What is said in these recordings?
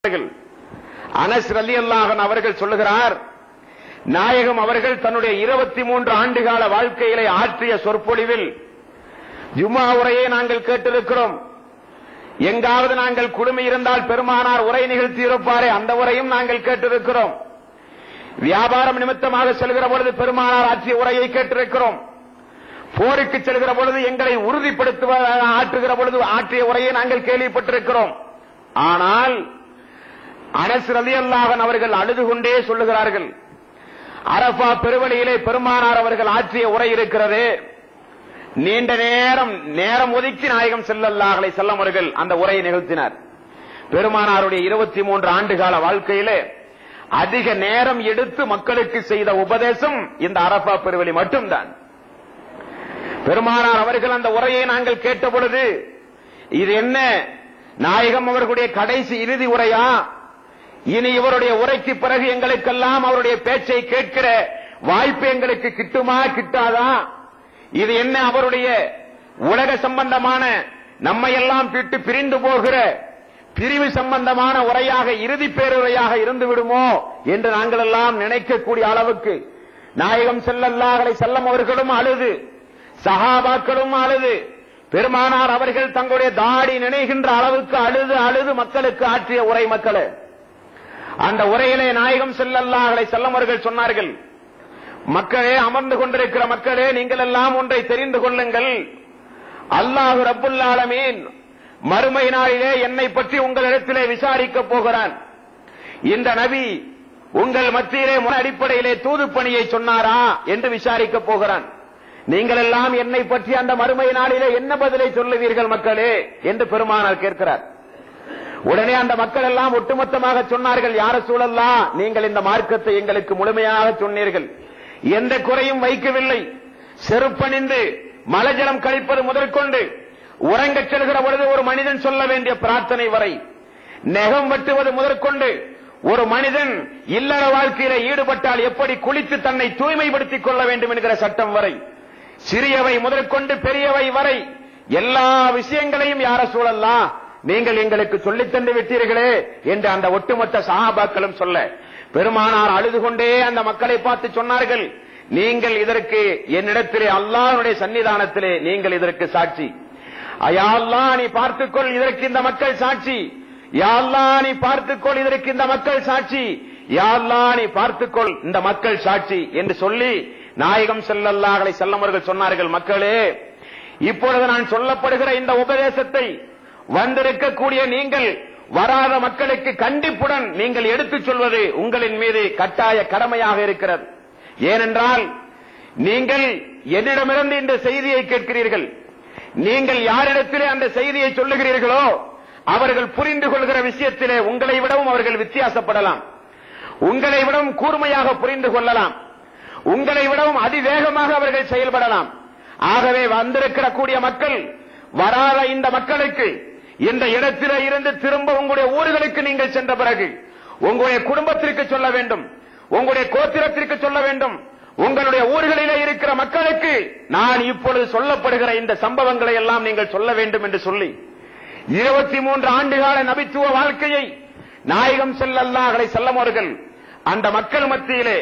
அனஸ் ரலியல்லாஹு அன்ஹு அவர்கள் சொல்லுகிறார், நாயகம் அவர்கள் தன்னுடைய 23 ஆண்டுகால வாழ்க்கையிலே ஆற்றிய சொற்பொழிவில் ஜும்மா உரையை நாங்கள் கேட்டிருக்கிறோம். எங்காவது நாங்கள் குழுமி இருந்தால் பெருமானார் உரை நிகழ்த்தி இருப்பாரே, அந்த உரையும் நாங்கள் கேட்டிருக்கிறோம். வியாபாரம் நிமித்தமாக செல்கிற பொழுது பெருமானார் ஆற்றிய உரையை கேட்டிருக்கிறோம். போருக்கு செல்கிற பொழுது எங்களை உறுதிப்படுத்துவதாக ஆற்றுகிற பொழுது ஆற்றிய உரையை நாங்கள் கேள்விப்பட்டிருக்கிறோம். ஆனால் அனஸ் ரலியல்லாஹு அன்ஹு அவர்கள் அழுது கொண்டே சொல்லுகிறார்கள், அரஃபா பெருவழியிலே பெருமானார் அவர்கள் ஆற்றிய உரை இருக்கிறது, நீண்ட நேரம் ஒதுக்கி நாயகம் ஸல்லல்லாஹு அலைஹி வஸல்லம் அவர்கள் அந்த உரையை நிகழ்த்தினார். பெருமானாருடைய 23 ஆண்டுகால வாழ்க்கையிலே அதிக நேரம் எடுத்து மக்களுக்கு செய்த உபதேசம் இந்த அரஃபா பெருவழி மட்டும்தான். பெருமானார் அவர்கள் அந்த உரையை நாங்கள் கேட்ட பொழுது, இது என்ன நாயகம் அவர்களுடைய கடைசி இறுதி உரையா? இனி இவருடைய உரைக்கு பிறகு எங்களுக்கெல்லாம் அவருடைய பேச்சை கேட்கிற வாய்ப்பு எங்களுக்கு கிட்டுமா கிட்டாதா? இது என்ன அவருடைய உலக சம்பந்தமான நம்மையெல்லாம் விட்டு பிரிந்து போகிற பிரிவு சம்பந்தமான உரையாக இறுதி பேருரையாக இருந்து விடுமோ என்று நாங்கள் எல்லாம் நினைக்கக்கூடிய அளவுக்கு நாயகம் ஸல்லல்லாஹு அலைஹி வஸல்லம் அவர்களும் அழுது, சஹாபாக்களும் அழுது, பெருமானார் அவர்கள் தங்களுடைய தாடி நினைகின்ற அளவுக்கு அழுது மக்களுக்கு ஆற்றிய உரை. மக்களே, அந்த உரையிலே நாயகம் ஸல்லல்லாஹு அலைஹி வஸல்லம் அவர்கள் சொன்னார்கள், மக்களே, அமர்ந்து கொண்டிருக்கிற மக்களே, நீங்கள் எல்லாம் ஒன்றை தெரிந்து கொள்ளுங்கள். அல்லாஹ் ரப்புல் ஆலமீன் மறுமை நாளிலே என்னை பற்றி உங்களிடத்திலே விசாரிக்க போகிறான். இந்த நபி உங்கள் மத்தியிலே அடிப்படையிலே தூது பணியை சொன்னாரா என்று விசாரிக்க போகிறான். நீங்கள் எல்லாம் என்னை பற்றி அந்த மறுமை நாளிலே என்ன பதிலை சொல்லுவீர்கள் மக்களே என்று பெருமானார் கேட்கிறார். உடனே அந்த மக்கள் எல்லாம் ஒட்டுமொத்தமாக சொன்னார்கள், யா ரசூலல்லாஹ், நீங்கள் இந்த மார்க்கத்தை எங்களுக்கு முழுமையாக சொன்னீர்கள், எந்த குறையும் வைக்கவில்லை. செருப்பணிந்து மலஜலம் கழிப்பது முதற்கொண்டு உறங்கச் செல்கிற பொழுது ஒரு மனிதன் சொல்ல வேண்டிய பிரார்த்தனை வரை, நெகம் வெட்டுவது முதற்கொண்டு ஒரு மனிதன் இல்லற வாழ்க்கையில ஈடுபட்டால் எப்படி குளித்து தன்னை தூய்மைப்படுத்திக் கொள்ள வேண்டும் என்கிற சட்டம் வரை, சிறியவை முதற்கொண்டு பெரியவை வரை எல்லா விஷயங்களையும் யா ரசூலல்லாஹ் நீங்கள் எங்களுக்கு சொல்லித் தந்து விட்டீர்களே என்று அந்த ஒட்டுமொத்த சஹாபாக்களும் சொல்ல, பெருமானார் அழுது கொண்டே அந்த மக்களை பார்த்து சொன்னார்கள், நீங்கள் இதற்கு என்னிடத்திலே அல்லாஹ்வுடைய சன்னிதானத்திலே நீங்கள் இதற்கு சாட்சி. யா அல்லாஹ், நீ பார்த்துக்கொள், இதற்கு இந்த மக்கள் சாட்சி. யா அல்லாஹ், நீ பார்த்துக்கொள், இதற்கு இந்த மக்கள் சாட்சி. யா அல்லாஹ், நீ பார்த்துக்கொள், இந்த மக்கள் சாட்சி என்று சொல்லி நாயகம் ஸல்லல்லாஹு அலைஹி வஸல்லம் அவர்கள் சொன்னார்கள், மக்களே, இப்பொழுது நான் சொல்லப்படுகிற இந்த உபதேசத்தை வந்திருக்கக்கூடிய நீங்கள் வராத மக்களுக்கு கண்டிப்புடன் நீங்கள் எடுத்துச் சொல்வது உங்களின் மீது கட்டாய கடமையாக இருக்கிறது. ஏனென்றால் நீங்கள் என்னிடமிருந்து இந்த செய்தியை கேட்கிறீர்கள். நீங்கள் யாரிடத்திலே அந்த செய்தியை சொல்லுகிறீர்களோ அவர்கள் புரிந்து கொள்கிற விஷயத்திலே உங்களை விடவும் அவர்கள் வித்தியாசப்படலாம், உங்களை விடவும் கூர்மையாக புரிந்து கொள்ளலாம், உங்களை விடவும் அதிவேகமாக அவர்கள் செயல்படலாம். ஆகவே வந்திருக்கிற கூடிய மக்கள் வராத இந்த மக்களுக்கு இந்த இடத்திலே இருந்து திரும்ப உங்களுடைய ஊர்களுக்கு நீங்கள் சென்ற பிறகு உங்களுடைய குடும்பத்திற்கு சொல்ல வேண்டும், உங்களுடைய கோத்திரத்திற்கு சொல்ல வேண்டும், உங்களுடைய ஊர்களிலே இருக்கிற மக்களுக்கு நான் இப்பொழுது சொல்லப்படுகிற இந்த சம்பவங்களை எல்லாம் நீங்கள் சொல்ல வேண்டும் என்று சொல்லி 23 ஆண்டுகால நபித்துவ வாழ்க்கையை நாயகம் ஸல்லல்லாஹு அலைஹி வஸல்லம் அவர்கள் அந்த மக்கள் மத்தியிலே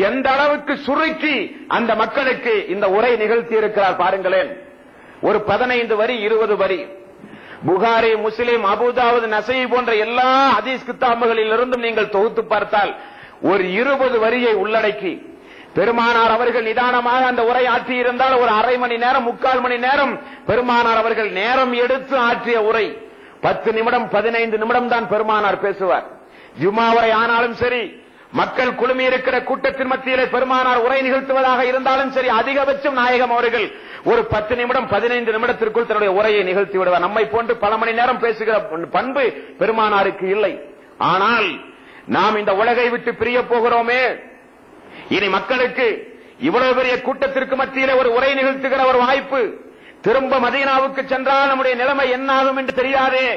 எந்த அளவுக்கு சுருக்கி அந்த மக்களுக்கு இந்த உரை நிகழ்த்தி இருக்கிறார் பாருங்களேன். ஒரு 15 வரி 20 வரி புகாரி, முஸ்லிம், அபூதாவுத், நஸஈ போன்ற எல்லா ஹதீஸ் கிதாபுகளிலிருந்தும் நீங்கள் தொகுத்து பார்த்தால் ஒரு 20 வரியை உள்ளடக்கி பெருமானார் அவர்கள் நிதானமாக அந்த உரை ஆற்றி இருந்தால் ஒரு அரை மணி நேரம் 3/4 மணி நேரம் பெருமானார் அவர்கள் நேரம் எடுத்து ஆற்றிய உரை. 10 நிமிடம் 15 நிமிடம் தான் பெருமானார் பேசுவார். ஜும்மா உரை ஆனாலும் சரி, மக்கள் குழுமி இருக்கிற கூட்டத்தின் மத்தியிலே பெருமானார் உரை நிகழ்த்துவதாக இருந்தாலும் சரி, அதிகபட்சம் நாயகம் அவர்கள் ஒரு 10 நிமிடம் 15 நிமிடத்திற்குள் தன்னுடைய உரையை நிகழ்த்தி விடுவார். நம்மை போன்று பல மணி நேரம் பேசுகிற பண்பு பெருமானாருக்கு இல்லை. ஆனால் நாம் இந்த உலகை விட்டு பிரிய போகிறோமே, இனி மக்களுக்கு இவ்வளவு பெரிய கூட்டத்திற்கு மத்தியிலே ஒரு உரை நிகழ்த்துகிற ஒரு வாய்ப்பு, திரும்ப மதீனாவுக்கு சென்றால் நம்முடைய நிலைமை என்னாகும் என்று தெரியாதே.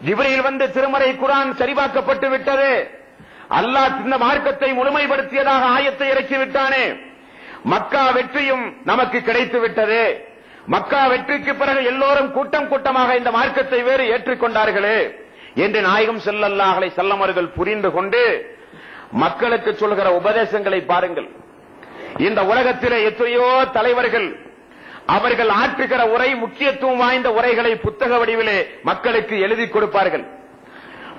ஜிப்ரீல் வந்து திருமறை குர்ஆன் சரிபார்க்கப்பட்டு விட்டது, அல்லாஹ் இந்த மார்க்கத்தை முழுமைப்படுத்தியதாக ஆயத்தை இறக்கி விட்டானே, மக்கா வெற்றியும் நமக்கு கிடைத்து விட்டது. மக்கா வெற்றிக்கு பிறகு எல்லோரும் கூட்டம் கூட்டமாக இந்த மார்க்கத்தை வேறு ஏற்றுக்கொண்டார்களே, என்று நாயகம் ஸல்லல்லாஹு அலைஹி வஸல்லம் அவர்கள் புரிந்து கொண்டு மக்களுக்கு சொல்கிற உபதேசங்களை பாருங்கள். இந்த உலகத்திலே எத்தனையோ தலைவர்கள் அவர்கள் ஆற்றுகிற உரை, முக்கியத்துவம் வாய்ந்த உரைகளை புத்தக வடிவிலே மக்களுக்கு எழுதி கொடுப்பார்கள்.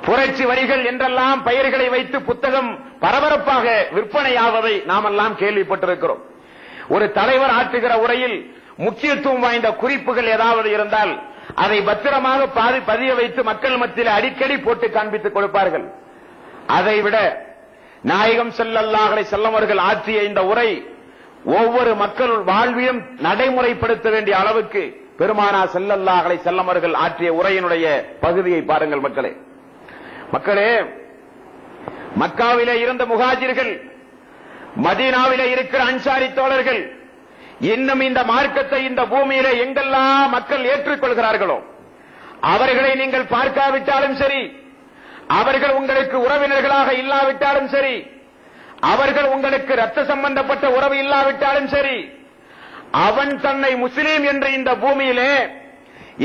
புரட்சி வரிகள் என்றெல்லாம் பெயர்களை வைத்து புத்தகம் பரபரப்பாக விற்பனையாவதை நாமெல்லாம் கேள்விப்பட்டிருக்கிறோம். ஒரு தலைவர் ஆற்றுகிற உரையில் முக்கியத்துவம் வாய்ந்த குறிப்புகள் ஏதாவது இருந்தால் அதை பத்திரமாக பதிய வைத்து மக்கள் மத்தியில் அடிக்கடி போட்டு காண்பித்துக் கொடுப்பார்கள். அதைவிட நாயகம் ஸல்லல்லாஹு அலைஹி வஸல்லம் அவர்கள் ஆற்றிய இந்த உரை ஒவ்வொரு மக்கள் வாழ்விலும் நடைமுறைப்படுத்த வேண்டிய அளவுக்கு பெருமானார் ஸல்லல்லாஹு அலைஹி வஸல்லம் அவர்கள் ஆற்றிய உரையினுடைய பகுதியை பாருங்கள். மக்களே, மக்காவிலே இருந்த முஹாஜிர்கள், மதீனாவிலே இருக்கிற அன்சாரி தோழர்கள், இன்னும் இந்த மார்க்கத்தை இந்த பூமியிலே எங்கெல்லாம் மக்கள் ஏற்றுக்கொள்கிறார்களோ அவர்களை நீங்கள் பார்க்காவிட்டாலும் சரி, அவர்கள் உங்களுக்கு உறவினர்களாக இல்லாவிட்டாலும் சரி, அவர்கள் உங்களுக்கு ரத்த சம்பந்தப்பட்ட உறவு இல்லாவிட்டாலும் சரி, அவன் தன்னை முஸ்லீம் என்று இந்த பூமியிலே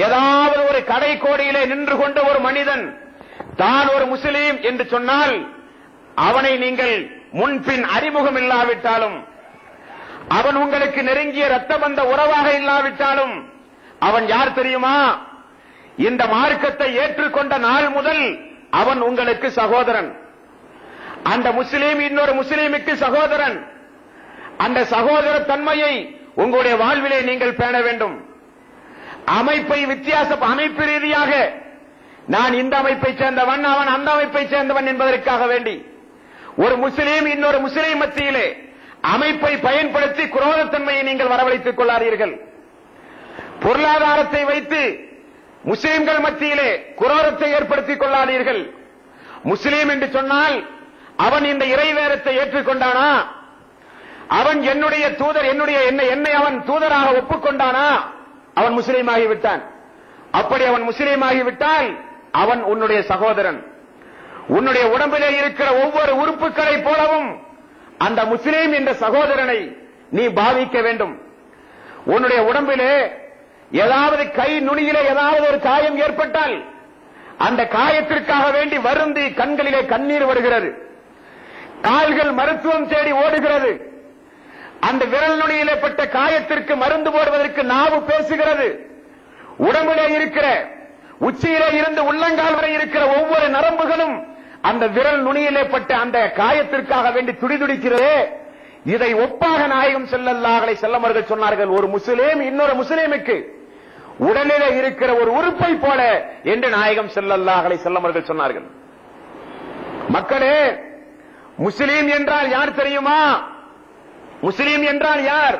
ஏதாவது ஒரு கடை கோடியிலே நின்று கொண்ட ஒரு மனிதன் தான் ஒரு முஸ்லீம் என்று சொன்னால் அவனை நீங்கள் முன்பின் அறிமுகம் இல்லாவிட்டாலும், அவன் உங்களுக்கு நெருங்கிய ரத்த பந்த உறவாக இல்லாவிட்டாலும் அவன் யார் தெரியுமா? இந்த மார்க்கத்தை ஏற்றுக்கொண்ட நாள் முதல் அவன் உங்களுக்கு சகோதரன். அந்த முஸ்லீம் இன்னொரு முஸ்லீமுக்கு சகோதரன். அந்த சகோதர தன்மையை உங்களுடைய வாழ்விலே நீங்கள் பேண வேண்டும். அமைப்பு ரீதியாக நான் இந்த அமைப்பை சேர்ந்தவன், அவன் அந்த அமைப்பை சேர்ந்தவன் என்பதற்காக வேண்டி ஒரு முஸ்லீம் இன்னொரு முஸ்லீம் மத்தியிலே அமைப்பை பயன்படுத்தி குரோதத்தன்மையை நீங்கள் வரவழைத்துக் கொள்ளாதீர்கள். பொருளாதாரத்தை வைத்து முஸ்லீம்கள் மத்தியிலே குரோதத்தை ஏற்படுத்திக் கொள்ளாதீர்கள். முஸ்லீம் என்று சொன்னால் அவன் இந்த இறைவேதத்தை ஏற்றுக்கொண்டானா? அவன் என்னுடைய தூதர், என்னை அவன் தூதராக ஒப்புக்கொண்டானா? அவன் முஸ்லீம் ஆகிவிட்டான். அப்படி அவன் முஸ்லீம் ஆகிவிட்டால் அவன் உன்னுடைய சகோதரன். உன்னுடைய உடம்பிலே இருக்கிற ஒவ்வொரு உறுப்புகளை போலவும் அந்த முஸ்லீம் என்ற சகோதரனை நீ பாவிக்க வேண்டும். உன்னுடைய உடம்பிலே ஏதாவது கை நுனியிலே ஏதாவது ஒரு காயம் ஏற்பட்டால் அந்த காயத்திற்காக வேண்டி வருந்தி கண்களிலே கண்ணீர் வருகிறது, கால்கள் மருத்துவம் தேடி ஓடுகிறது. அந்த விரல் நுனியிலே பட்ட காயத்திற்கு மருந்து போடுவதற்கு நாவு பேசுகிறது. உடம்பிலே இருக்கிற உச்சியிலே இருந்து உள்ளங்கால் வரை இருக்கிற ஒவ்வொரு நரம்புகளும் அந்த விரல் நுனியிலே பட்ட அந்த காயத்திற்காக வேண்டி துடிதுடிக்கிறதே. இதை ஒப்பாக நாயகம் ஸல்லல்லாஹு அலைஹி வஸல்லம் அவர்கள் சொன்னார்கள், ஒரு முஸ்லீம் இன்னொரு முஸ்லீமுக்கு உடலிலே இருக்கிற ஒரு உறுப்பை போல என்று நாயகம் ஸல்லல்லாஹு அலைஹி வஸல்லம் அவர்கள் சொன்னார்கள். மக்களே, முஸ்லீம் என்றால் யார் தெரியுமா? முஸ்லீம் என்றால் யார்?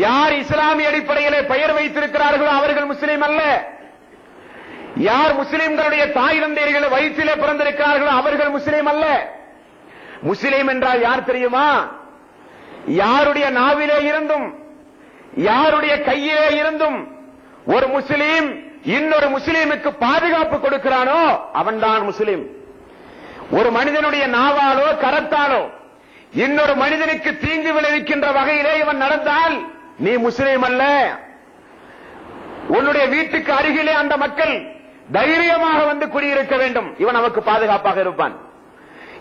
யார் இஸ்லாமிய அடிப்படையிலே பெயர் வைத்திருக்கிறார்களோ அவர்கள் முஸ்லீம் அல்ல. யார் முஸ்லீம்களுடைய தாய் தந்தையர்களை வயிற்றிலே பிறந்திருக்கிறார்களோ அவர்கள் முஸ்லீம் அல்ல. முஸ்லீம் என்றால் யார் தெரியுமா? யாருடைய நாவிலே இருந்தும் யாருடைய கையிலே இருந்தும் ஒரு முஸ்லீம் இன்னொரு முஸ்லீமுக்கு பாதுகாப்பு கொடுக்கிறானோ அவன்தான் முஸ்லீம். ஒரு மனிதனுடைய நாவாலோ கரத்தாலோ இன்னொரு மனிதனுக்கு தீங்கு விளைவிக்கின்ற வகையிலே இவன் நடந்தால் நீ முஸ்லீம் அல்ல. உன்னுடைய வீட்டுக்கு அருகிலே அந்த மக்கள் தைரியமாக வந்து குடியிருக்க வேண்டும். இவன் நமக்கு பாதுகாப்பாக இருப்பான்.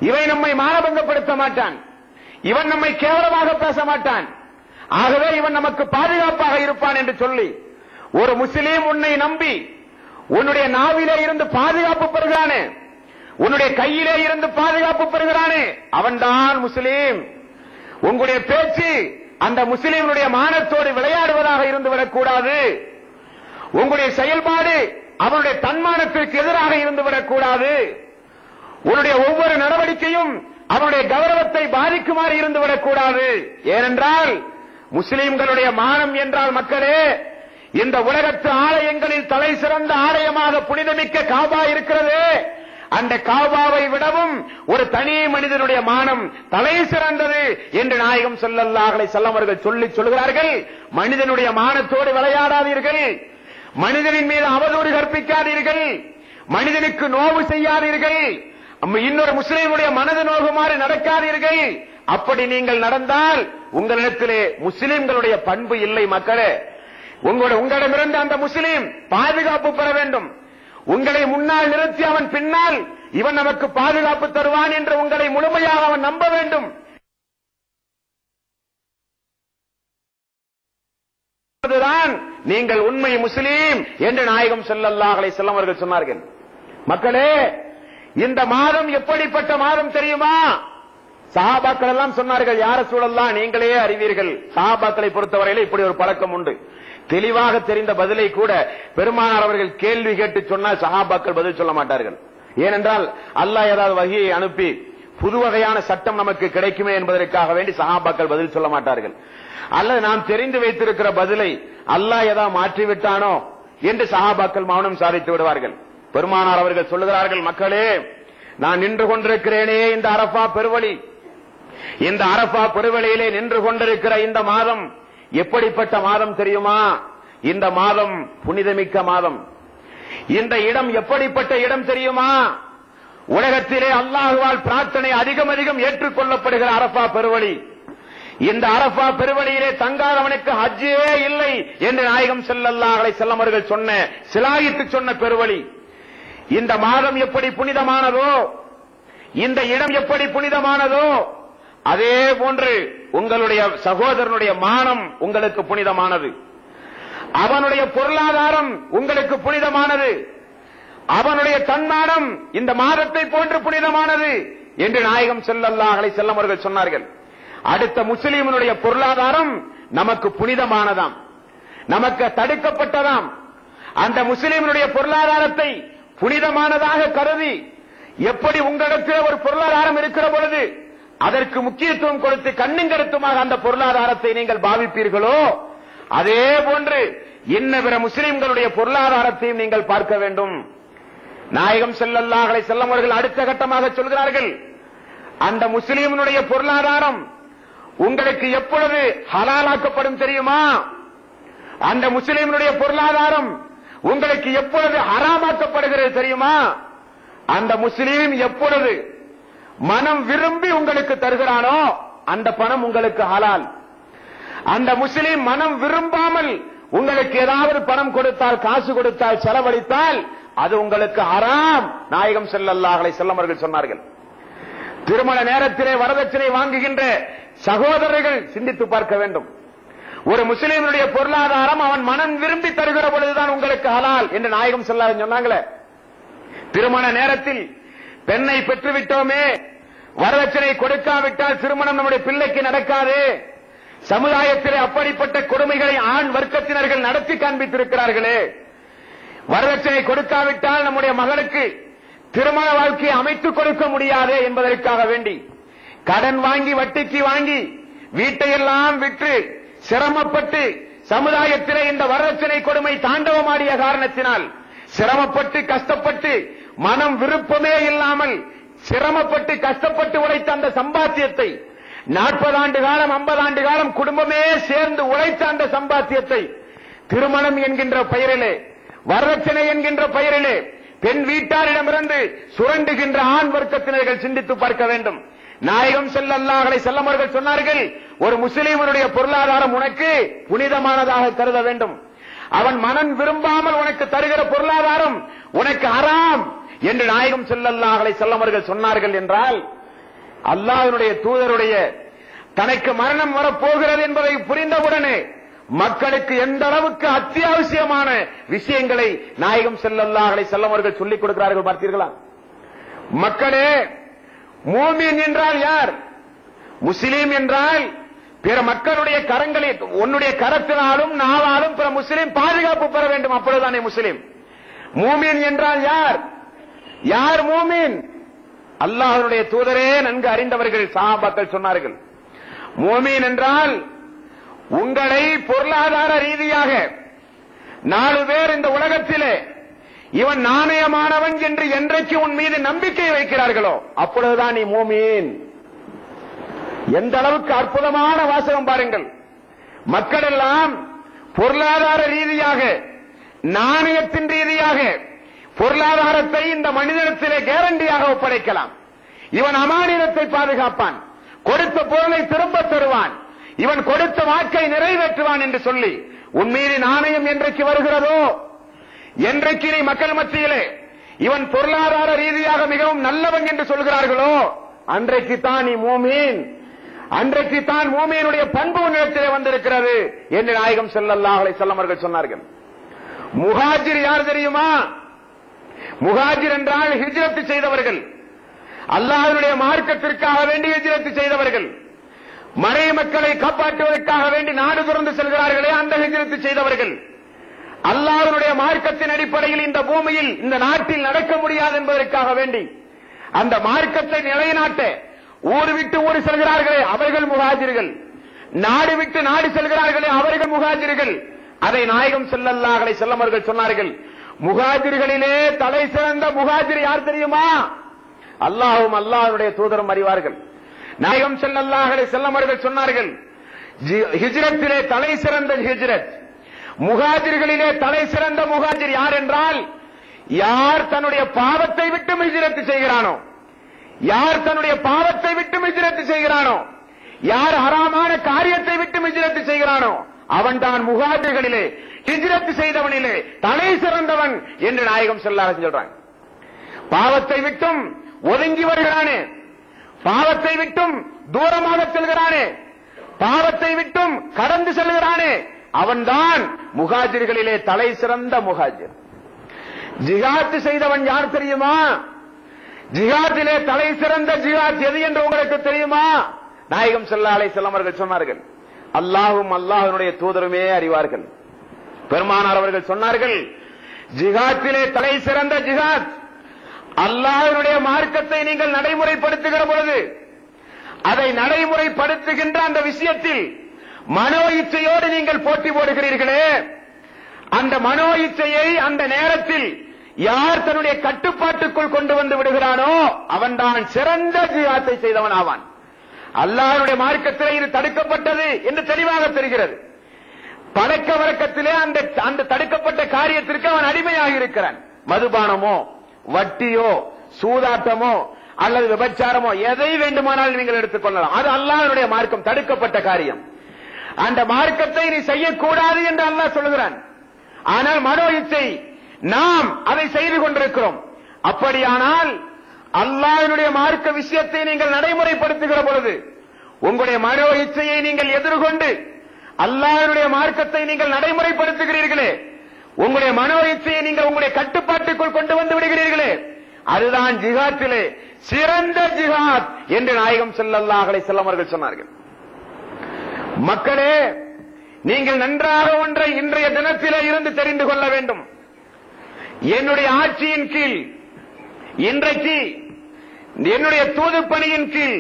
இவன் நம்மை மானபங்கப்படுத்த மாட்டான். இவன் நம்மை கேவலமாக பேச மாட்டான். ஆகவே இவன் நமக்கு பாதுகாப்பாக இருப்பான் என்று சொல்லி ஒரு முஸ்லீம் உன்னை நம்பி உன்னுடைய நாவிலே இருந்து பாதுகாப்பு பெறுகிறானே, உன்னுடைய கையிலே இருந்து பாதுகாப்பு பெறுகிறானே, அவன்தான் முஸ்லீம். உங்களுடைய பேச்சு அந்த முஸ்லீமுடைய மானத்தோடு விளையாடுவதாக இருந்து விடக்கூடாது. உங்களுடைய செயல்பாடு அவனுடைய தன்மானத்திற்கு எதிராக இருந்து விடக்கூடாது. உன்னுடைய ஒவ்வொரு நடவடிக்கையும் அவனுடைய கௌரவத்தை பாதிக்குமாறு இருந்து விடக்கூடாது. ஏனென்றால் முஸ்லீம்களுடைய மானம் என்றால் மக்களே, இந்த உலகத்து ஆலயங்களில் தலை சிறந்த ஆலயமாக புனிதமிக்க காபா இருக்கிறது. அந்த காபாவை விடவும் ஒரு தனி மனிதனுடைய மானம் தலை சிறந்தது என்று நாயகம் ஸல்லல்லாஹு அலைஹி வஸல்லம் அவர்கள் சொல்லுகிறார்கள். மனிதனுடைய மானத்தோடு விளையாடாதீர்கள். மனிதனின் மீது அவதூறு கற்பிக்காதீர்கள். மனிதனுக்கு நோவு செய்யாதீர்கள். இன்னொரு முஸ்லீமுடைய மனது நோகுமாறு நடக்காதீர்கள். அப்படி நீங்கள் நடந்தால் உங்களிடத்திலே முஸ்லிம்களுடைய பண்பு இல்லை. மக்களே, உங்களிடமிருந்து அந்த முஸ்லீம் பாதுகாப்பு பெற வேண்டும். உங்களை முன்னால் நிறுத்தி அவன் பின்னால் இவன் நமக்கு பாதுகாப்பு தருவான் என்று உங்களை முழுமையாக அவன் நம்ப வேண்டும். அதுதான் நீங்கள் உண்மை முஸ்லீம் என்று நாயகம் ஸல்லல்லாஹு அலைஹி வஸல்லம் அவர்கள் சொன்னார்கள். மக்களே, இந்த மாதம் எப்படிப்பட்ட மாதம் தெரியுமா? சஹாபாக்கள் எல்லாம் சொன்னார்கள், யா ரசூலல்லாஹ் நீங்களே அறிவீர்கள். சஹாபாக்களை பொறுத்தவரையில் இப்படி ஒரு பழக்கம் உண்டு. தெளிவாக தெரிந்த பதிலை கூட பெருமானார் அவர்கள் கேள்வி கேட்டு சொன்னால் சஹாபாக்கள் பதில் சொல்ல மாட்டார்கள். ஏனென்றால் அல்லாஹ் ஏதாவது வஹியை அனுப்பி புது வகையான சட்டம் நமக்கு கிடைக்குமே என்பதற்காக வேண்டி சஹாபாக்கள் பதில் சொல்ல மாட்டார்கள். அல்லது நாம் தெரிந்து வைத்திருக்கிற பதிலை அல்லாஹ் ஏதாவது மாற்றிவிட்டானோ என்று சஹாபாக்கள் மௌனம் சாதித்து விடுவார்கள். பெருமானார் அவர்கள் சொல்லுகிறார்கள், மக்களே, நான் நின்று கொண்டிருக்கிறேனே இந்த அரஃபா பெருவழி, இந்த அரஃபா பெருவழியிலே நின்று கொண்டிருக்கிற இந்த மாதம் எப்படிப்பட்ட மாதம் தெரியுமா? இந்த மாதம் புனிதமிக்க மாதம். இந்த இடம் எப்படிப்பட்ட இடம் தெரியுமா? உலகத்திலே அல்லாஹுவால் பிரார்த்தனை அதிகம் அதிகம் ஏற்றுக்கொள்ளப்படுகிற அரஃபா பெருவழி. இந்த அரஃபா பெருவழியிலே தங்காதவனுக்கு ஹஜ்ஜே இல்லை என்று நாயகம் ஸல்லல்லாஹு அலைஹி வஸல்லம் அவர்கள் சொன்ன சிலாயித்து சொன்ன பெருவழி. இந்த மாதம் எப்படி புனிதமானதோ, இந்த இடம் எப்படி புனிதமானதோ, அதே போன்று உங்களுடைய சகோதரனுடைய மானம் உங்களுக்கு புனிதமானது, அவனுடைய பொருளாதாரம் உங்களுக்கு புனிதமானது, அவனுடைய தன்மானம் இந்த மாதத்தை போன்று புனிதமானது என்று நாயகம் ஸல்லல்லாஹு அலைஹி வஸல்லம் அவர்கள் சொன்னார்கள். அடுத்த முஸ்லிமினுடைய பொருளாதாரம் நமக்கு புனிதமானதாம், நமக்கு தடுக்கப்பட்டதாம். அந்த முஸ்லிமினுடைய பொருளாதாரத்தை புனிதமானதாக கருதி, எப்படி உங்களுக்கு ஒரு பொருளாதாரம் இருக்கிற பொழுது அதற்கு முக்கியத்துவம் கொடுத்து கண்ணும் கருத்துமாக அந்த பொருளாதாரத்தை நீங்கள் பாவிப்பீர்களோ, அதே போன்று இன்ன பிற முஸ்லிம்களுடைய பொருளாதாரத்தையும் நீங்கள் பார்க்க வேண்டும். நாயகம் ஸல்லல்லாஹு அலைஹி வஸல்லம் அவர்கள் அடுத்த கட்டமாக சொல்கிறார்கள், அந்த முஸ்லிமினுடைய பொருளாதாரம் உங்களுக்கு எப்பொழுது ஹலாலாக்கப்படும் தெரியுமா? அந்த முஸ்லிமினுடைய பொருளாதாரம் உங்களுக்கு எப்பொழுது ஹராமாக்கப்படுகிறது தெரியுமா? அந்த முஸ்லீம் எப்பொழுது மனம் விரும்பி உங்களுக்கு தருகிறானோ அந்த பணம் உங்களுக்கு ஹலால். அந்த முஸ்லீம் மனம் விரும்பாமல் உங்களுக்கு ஏதாவது பணம் கொடுத்தால், காசு கொடுத்தால், செலவழித்தால் அது உங்களுக்கு ஹராம். நாயகம் ஸல்லல்லாஹு அலைஹி வஸல்லம் அவர்கள் சொன்னார்கள். திருமண நேரத்திலே வரதட்சணை வாங்குகின்ற சகோதரர்கள் சிந்தித்து பார்க்க வேண்டும். ஒரு முஸ்லீமுடைய பொருளாதாரம் அவன் மனம் விரும்பி தருகிற பொழுதுதான் உங்களுக்கு ஹலால் என்று நாயகம் ஸல்லல்லாஹு அலைஹி வஸல்லம் சொன்னாங்களே. திருமண நேரத்தில் பெண்ணை பெற்றுவிட்டோமே, வரதட்சணை கொடுக்காவிட்டால் திருமணம் நம்முடைய பிள்ளைக்கு நடக்காது. சமுதாயத்திலே அப்படிப்பட்ட கொடுமைகளை ஆண் வர்க்கத்தினர்கள் நடத்தி காண்பித்திருக்கிறார்களே. வரதட்சணை கொடுக்காவிட்டால் நம்முடைய மகனுக்கு திருமண வாழ்க்கையை அமைத்துக் கொடுக்க முடியாது என்பதற்காக வேண்டி கடன் வாங்கி, வட்டிக்கு வாங்கி, வீட்டையெல்லாம் விற்று சிரமப்பட்டு சமுதாயத்திலே இந்த வரதட்சணை கொடுமை தாண்டவமாடிய காரணத்தினால் சிரமப்பட்டு கஷ்டப்பட்டு மனம் விருப்பமே இல்லாமல் சிரமப்பட்டு கஷ்டப்பட்டு உழைத்த அந்த சம்பாத்தியத்தை 40 ஆண்டு காலம் 50 ஆண்டு காலம் குடும்பமே சேர்ந்து உழைத்த அந்த சம்பாத்தியத்தை திருமணம் என்கின்ற பெயரிலே, வரதட்சணை என்கின்ற பெயரிலே பெண் வீட்டாரிடமிருந்து சுரண்டுகின்ற ஆண் வர்க்கத்தினர்கள் சிந்தித்து பார்க்க வேண்டும். நாயகம் ஸல்லல்லாஹு அலைஹி வஸல்லம் அவர்கள் சொன்னார்கள், ஒரு முஸ்லிமுடைய பொருளாதாரம் உனக்கு புனிதமானதாக கருத வேண்டும். அவன் மனம் விரும்பாமல் உனக்கு தருகிற பொருளாதாரம் உனக்கு ஹராம் என்று நாயகம் ஸல்லல்லாஹு அலைஹி வஸல்லம் அவர்கள் சொன்னார்கள் என்றால், அல்லாஹ்வுடைய தூதருடைய தனக்கு மரணம் வரப்போகிறது என்பதை புரிந்தவுடனே மக்களுக்கு எந்த அளவுக்கு அத்தியாவசியமான விஷயங்களை நாயகம் ஸல்லல்லாஹு அலைஹி வஸல்லம் அவர்கள் சொல்லிக் கொடுக்கிறார்கள் பார்த்தீர்களா? மக்களே, மூமின் என்றால் யார்? முஸ்லிம் என்றால் பிற மக்களுடைய கரங்களை உன்னுடைய கரத்தினாலும் நாவாலும் பிற முஸ்லிம் பாதுகாப்பு பெற வேண்டும், அப்பொழுதுதானே முஸ்லிம். மூமின் என்றால் யார்? யார் மூமின்? அல்லாஹ்வுடைய தூதரே நன்கு அறிந்தவர்கள் சஹாபாக்கள் சொன்னார்கள், மூமின் என்றால் உங்களை பொருளாதார ரீதியாக 4 பேர் இந்த உலகத்திலே இவன் நாணயமானவன் என்று என்றைக்கு உன் மீது நம்பிக்கை வைக்கிறார்களோ அப்பொழுதுதான் நீ மூமின். எந்த அளவுக்கு அற்புதமான வாசகம் பாருங்கள். மக்கள் எல்லாம் பொருளாதார ரீதியாக, நாணயத்தின் ரீதியாக பொருளாதாரத்தை இந்த மனிதனத்திலே கேரண்டியாக ஒப்படைக்கலாம். இவன் அமானிதத்தை பாதுகாப்பான், கொடுத்த பொருளை திரும்ப தருவான், இவன் கொடுத்த வாக்கை நிறைவேற்றுவான் என்று சொல்லி உன் மீது நாணயம் என்றைக்கு வருகிறதோ, என்றைக்கு நீ மக்கள் மத்தியிலே இவன் பொருளாதார ரீதியாக மிகவும் நல்லவன் என்று சொல்கிறார்களோ அன்றைக்கு தான் நீ மூமீன், அன்றைக்கு தான் மூமீனுடைய பண்பு நிலத்திலே வந்திருக்கிறது என்று நாயகம் ஸல்லல்லாஹு அலைஹி வஸல்லம் அவர்கள் சொன்னார்கள். முஹாஜிர் யார் தெரியுமா? முஹாஜிர் என்றால் ஹிஜ்ரத் செய்தவர்கள், அல்லாஹ்வுடைய மார்க்கத்திற்காக வேண்டி ஹிஜ்ரத் செய்தவர்கள், மறை மக்களை காப்பாற்றுவதற்காக வேண்டி நாடு துறந்து செல்கிறார்களே அந்த ஹிஜ்ரத் செய்தவர்கள். அல்லாஹ்வுடைய மார்க்கத்தின் அடிப்படையில் இந்த பூமியில் இந்த நாட்டில் நடக்க முடியாது என்பதற்காக வேண்டி அந்த மார்க்கத்தை நிலைநாட்ட ஊர் விட்டு ஊர் செல்கிறார்களே அவர்கள் முஹாஜிர்கள், நாடு விட்டு நாடு செல்கிறார்களே அவர்கள் முஹாஜிர்கள். அதை நாயகம் ஸல்லல்லாஹு அலைஹி வஸல்லம் அவர்கள் சொன்னார்கள். முஹாஜிர்களிலே தலை சிறந்த முஹாஜிர் யார் தெரியுமா? அல்லாஹ்வும் அல்லாஹ்வுடைய தூதரும் அறிவார்கள். நாயகம் ஸல்லல்லாஹு அலைஹி வஸல்லம் அவர்கள் சொன்னார்கள், ஹிஜ்ரத்திலே தலை சிறந்த ஹிஜ்ரத், முஹாஜிர்களிலே தலை சிறந்த முஹாஜிர் யார் என்றால் யார் தன்னுடைய பாவத்தை விட்டு ஹிஜ்ரத் செய்கிறானோ, யார் தன்னுடைய பாவத்தை விட்டு ஹிஜ்ரத் செய்கிறானோ, யார் ஹராமான காரியத்தை விட்டு ஹிஜ்ரத் செய்கிறானோ அவன்தான் முஹாஜிர்களிலே ஹிஜ்ரத் செய்தவனிலே தலை சிறந்தவன் என்று நாயகம் ஸல்லல்லாஹு அலைஹி வஸல்லம் சொல்றாங்க. பாவத்தை விட்டும் ஒதுங்கி வருகிறானே, பாவத்தை விட்டும் தூரமாக செல்கிறானே, பாவத்தை விட்டும் கடந்து செல்கிறானே அவன்தான் முஹாஜிர்களிலே தலை சிறந்த முஹாஜிர். ஜிஹாத் செய்தவன் யார் தெரியுமா? ஜிஹாதிலே தலை சிறந்த ஜிஹாத் எது என்று உங்களுக்கு தெரியுமா? நாயகம் ஸல்லல்லாஹு அலைஹி வஸல்லம் அவர்கள் சொன்னார்கள். அல்லாஹ்வும் அல்லாஹ்வுடைய தூதருமே அறிவார்கள். பெருமானார் அவர்கள் சொன்னார்கள், ஜிஹாத்திலே தலை சிறந்த ஜிஹாத் அல்லாஹ்வுடைய மார்க்கத்தை நீங்கள் நடைமுறைப்படுத்துகிற பொழுது அதை நடைமுறைப்படுத்துகின்ற அந்த விஷயத்தில் மனோ இச்சையோடு நீங்கள் போட்டி போடுகிறீர்களே, அந்த மனோ இச்சையை அந்த நேரத்தில் யார் தன்னுடைய கட்டுப்பாட்டுக்குள் கொண்டு வந்து விடுகிறானோ அவன்தான் சிறந்த ஜிஹாத்தை செய்தவன் ஆவான். அல்லாஹ்வுடைய மார்க்கத்திலே இது தடுக்கப்பட்டது என்று தெளிவாக தெரிகிறது. பழக்க வழக்கத்திலே அந்த தடுக்கப்பட்ட காரியத்திற்கு அவன் அடிமையாக இருக்கிறான். மதுபானமோ வட்டியோ சூதாட்டமோ அல்லது விபச்சாரமோ எதை வேண்டுமானாலும் நீங்கள் எடுத்துக் கொள்ளலாம். அது அல்லாஹ்வுடைய மார்க்கம் தடுக்கப்பட்ட காரியம். அந்த மார்க்கத்தை நீ செய்யக்கூடாது என்று அல்லாஹ் சொல்கிறான். ஆனால் மனோ இச்சை நாம் அதை செய்து கொண்டிருக்கிறோம். அப்படியானால் அல்லாஹ்வுடைய மார்க்க விஷயத்தை நீங்கள் நடைமுறைப்படுத்துகிற பொழுது உங்களுடைய மனோ இச்சையை நீங்கள் எதிர்கொண்டு அல்லாஹ்வுடைய மார்க்கத்தை நீங்கள் நடைமுறைப்படுத்துகிறீர்களே, உங்களுடைய மனோ இச்சையை நீங்கள் உங்களுடைய கட்டுப்பாட்டுக்குள் கொண்டு வந்து விடுகிறீர்களே, அதுதான் ஜிஹாத்திலே சிறந்த ஜிஹாத் என்று நாயகம் ஸல்லல்லாஹு அலைஹி வஸல்லம் அவர்கள் சொன்னார்கள். மக்களே, நீங்கள் நன்றாக ஒன்றை இன்றைய தினத்திலே இருந்து தெரிந்து கொள்ள வேண்டும். என்னுடைய ஆட்சியின் கீழ் இன்றைக்கு என்னுடைய தூது பணியின் கீழ்